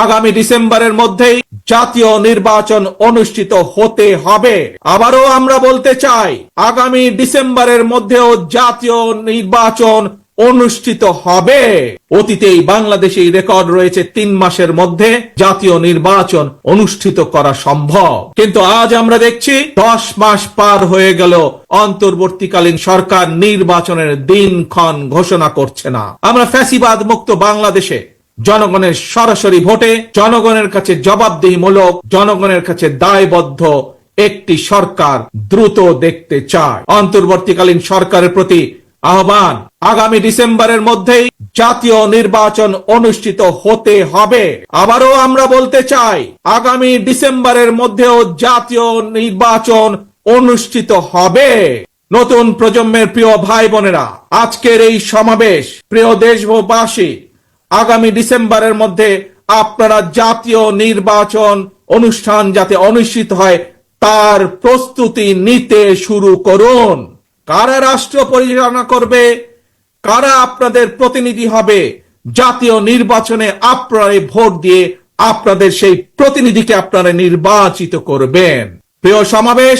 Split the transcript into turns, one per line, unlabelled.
আগামী ডিসেম্বরের মধ্যেই জাতীয় নির্বাচন অনুষ্ঠিত হতে হবে। আবারও আমরা বলতে চাই, আগামী ডিসেম্বরের মধ্যেও জাতীয় নির্বাচন অনুষ্ঠিত হবে। অতীতেই বাংলাদেশে রেকর্ড রয়েছে 3 মাসের মধ্যে জাতীয় নির্বাচন অনুষ্ঠিত করা সম্ভব, কিন্তু আজ আমরা দেখছি 10 মাস পার হয়ে গেল, অন্তর্বর্তীকালীন সরকার নির্বাচনের দিনক্ষণ ঘোষণা করছে না। আমরা ফ্যাসিবাদ মুক্ত বাংলাদেশে জনগণের সরাসরি ভোটে, জনগণের কাছে জবাবদিহিমূলক, জনগণের কাছে দায়বদ্ধ একটি সরকার দ্রুত দেখতে চায়। অন্তর্বর্তীকালীন সরকারের প্রতি আহ্বান, আগামী ডিসেম্বরের মধ্যেই জাতীয় নির্বাচন অনুষ্ঠিত হতে হবে। আবারও আমরা বলতে চাই, আগামী ডিসেম্বরের মধ্যেও জাতীয় নির্বাচন অনুষ্ঠিত হবে। নতুন প্রজন্মের প্রিয় ভাই বোনেরা, আজকের এই সমাবেশ, প্রিয় দেশবাসী, আগামী ডিসেম্বরের মধ্যে আপনারা জাতীয় নির্বাচন অনুষ্ঠান যাতে অনুষ্ঠিত হয় তার প্রস্তুতি নিতে শুরু করুন। কারা রাষ্ট্র পরিচালনা করবে, কারা আপনাদের প্রতিনিধি হবে, জাতীয় নির্বাচনে আপনারা ভোট দিয়ে আপনাদের সেই প্রতিনিধিকে আপনারা নির্বাচিত করবেন। প্রিয় সমাবেশ,